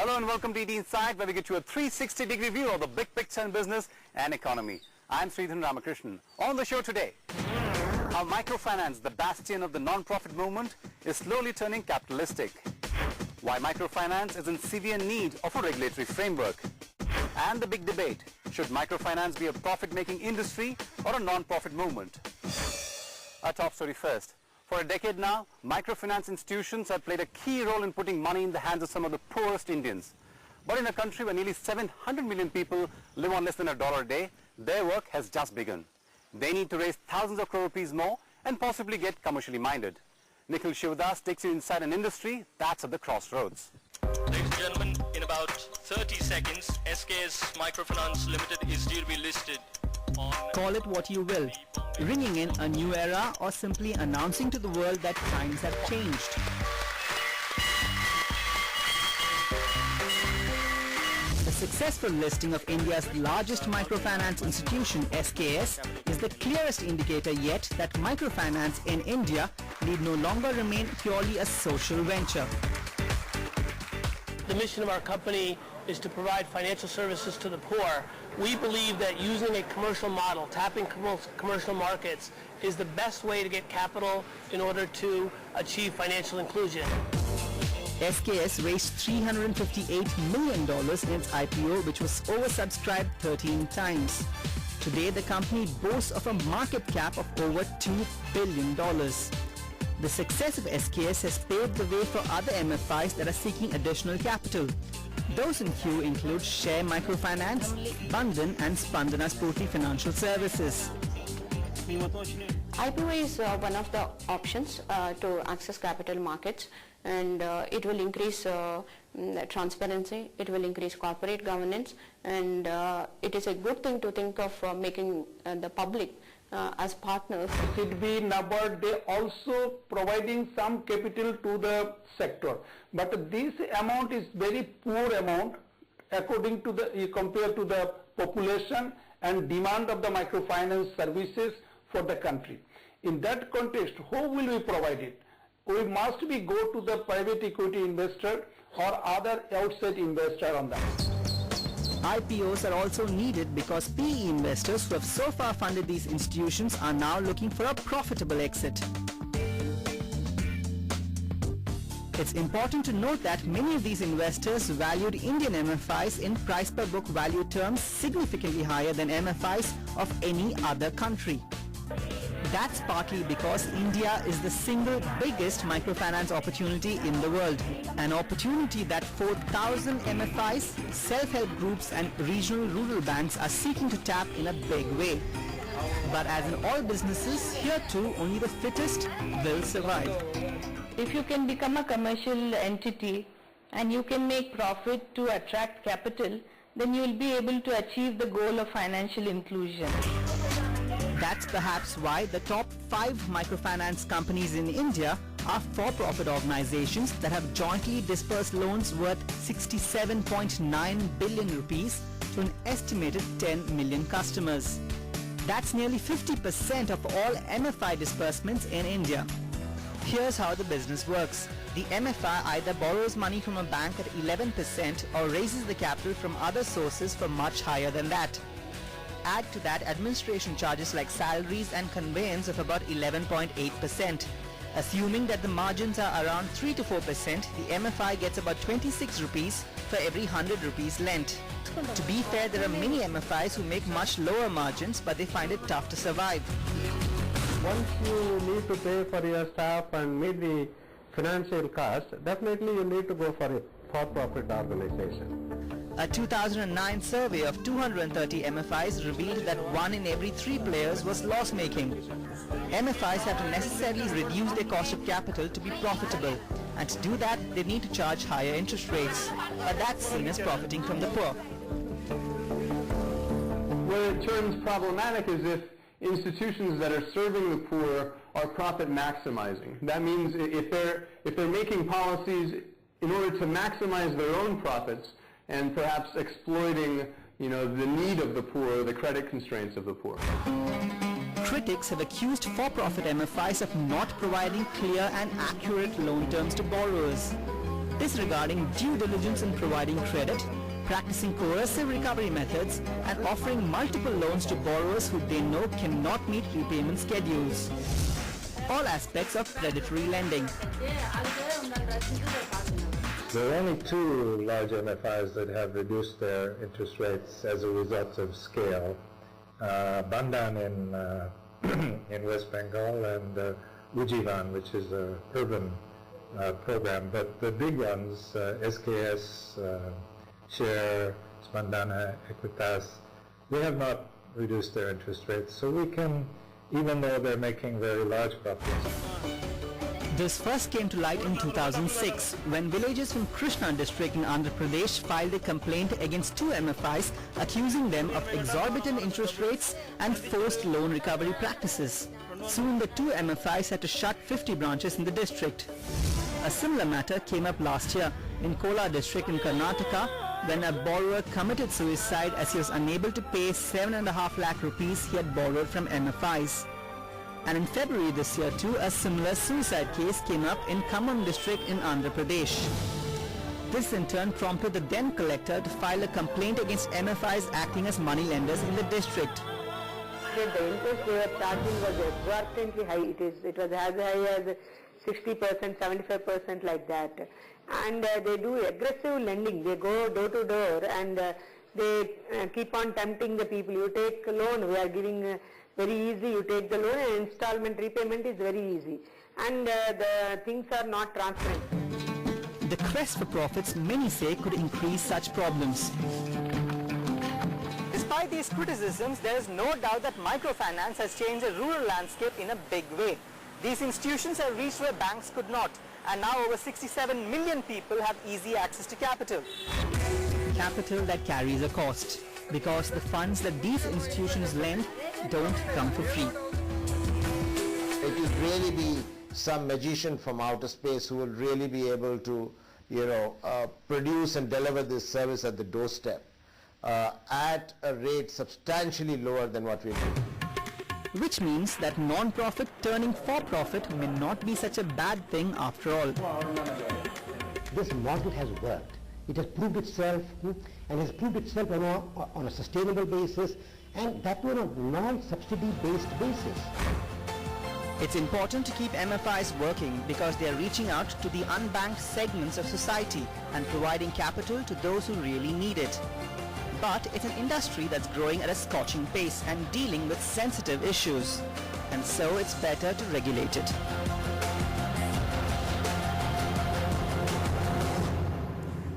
Hello and welcome to ED Insight, where we get you a 360-degree view of the big picture in business and economy. I'm Sa-dhan Ramakrishnan. On the show today, how microfinance, the bastion of the non-profit movement, is slowly turning capitalistic. Why microfinance is in severe need of a regulatory framework. And the big debate, should microfinance be a profit-making industry or a non-profit movement? Our top story first. For a decade now, microfinance institutions have played a key role in putting money in the hands of some of the poorest Indians. But in a country where nearly 700 million people live on less than $1 a day, their work has just begun. They need to raise thousands of crore rupees more and possibly get commercially minded. Nikhil Sivadas takes you inside an industry that's at the crossroads. Ladies and gentlemen, in about 30 seconds, SKS Microfinance Limited is due to be listed on... Call it what you will, ringing in a new era or simply announcing to the world that times have changed. The successful listing of India's largest microfinance institution, SKS, is the clearest indicator yet that microfinance in India need no longer remain purely a social venture. The mission of our company is to provide financial services to the poor. We believe that using a commercial model, tapping commercial markets, is the best way to get capital in order to achieve financial inclusion. SKS raised $358 million in its IPO, which was oversubscribed 13 times. Today, the company boasts of a market cap of over $2 billion. The success of SKS has paved the way for other MFIs that are seeking additional capital. Those in queue include Share Microfinance, Bandhan and Spandana Spurti Financial Services. IPO is one of the options to access capital markets, and it will increase transparency, it will increase corporate governance, and it is a good thing to think of making the public as partners. It be NABARD, they also providing some capital to the sector, but this amount is very poor amount according to the compared to the population and demand of the microfinance services for the country. In that context, who will we provide it? We must be go to the private equity investor or other outside investor on that. IPOs are also needed because PE investors who have so far funded these institutions are now looking for a profitable exit. It's important to note that many of these investors valued Indian MFIs in price per book value terms significantly higher than MFIs of any other country. That's partly because India is the single biggest microfinance opportunity in the world, an opportunity that 4,000 MFIs, self-help groups and regional rural banks are seeking to tap in a big way. But as in all businesses, here too only the fittest will survive. If you can become a commercial entity and you can make profit to attract capital, then you will be able to achieve the goal of financial inclusion. That's perhaps why the top 5 microfinance companies in India are for-profit organizations that have jointly dispersed loans worth 67.9 billion rupees to an estimated 10 million customers. That's nearly 50% of all MFI disbursements in India. Here's how the business works. The MFI either borrows money from a bank at 11% or raises the capital from other sources for much higher than that. Add to that administration charges like salaries and conveyance of about 11.8%. Assuming that the margins are around 3 to 4%, the MFI gets about 26 rupees for every 100 rupees lent. To be fair, there are many MFIs who make much lower margins, but they find it tough to survive. Once you need to pay for your staff and meet the financial cost, definitely you need to go for a for-profit organization. A 2009 survey of 230 MFIs revealed that 1 in every 3 players was loss-making. MFIs have to necessarily reduce their cost of capital to be profitable, and to do that they need to charge higher interest rates. But that's seen as profiting from the poor. Where it turns problematic is if institutions that are serving the poor are profit maximizing. That means if they're making policies in order to maximize their own profits, and perhaps exploiting, the need of the poor, the credit constraints of the poor. Critics have accused for-profit MFIs of not providing clear and accurate loan terms to borrowers. disregarding due diligence in providing credit, practicing coercive recovery methods, and offering multiple loans to borrowers who they know cannot meet repayment schedules. All aspects of predatory lending. There are only two large MFIs that have reduced their interest rates as a result of scale. Sa-dhan in West Bengal and Ujjivan, which is an urban program. But the big ones, SKS, Share, Spandana, Equitas, they have not reduced their interest rates. So we can, even though they're making very large profits. This first came to light in 2006 when villagers from Krishna district in Andhra Pradesh filed a complaint against two MFIs accusing them of exorbitant interest rates and forced loan recovery practices. Soon the two MFIs had to shut 50 branches in the district. A similar matter came up last year in Kolar district in Karnataka when a borrower committed suicide as he was unable to pay 7.5 lakh rupees he had borrowed from MFIs. And in February this year too, a similar suicide case came up in Khammam district in Andhra Pradesh. This in turn prompted the then collector to file a complaint against MFIs acting as money lenders in the district. The interest they were charging was exorbitantly high. It was as high as 60%, 75% like that. And they do aggressive lending. They go door to door and they keep on tempting the people. You take a loan, we are giving very easy. You take the loan and installment repayment is very easy. And the things are not transparent. The quest for profits, many say, could increase such problems. Despite these criticisms, there is no doubt that microfinance has changed the rural landscape in a big way. These institutions have reached where banks could not, and now over 67 million people have easy access to capital. Capital that carries a cost, because the funds that these institutions lend don't come for free. It will really be some magician from outer space who will really be able to, produce and deliver this service at the doorstep at a rate substantially lower than what we do. Which means that non-profit turning for-profit may not be such a bad thing after all. This model has worked. It has proved itself and has proved itself on a sustainable basis, and that on a non-subsidy based basis. It's important to keep MFIs working because they are reaching out to the unbanked segments of society and providing capital to those who really need it. But it's an industry that's growing at a scorching pace and dealing with sensitive issues. And so it's better to regulate it.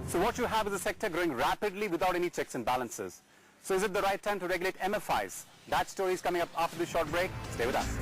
So what you have is a sector growing rapidly without any checks and balances. So is it the right time to regulate MFIs? That story is coming up after this short break. Stay with us.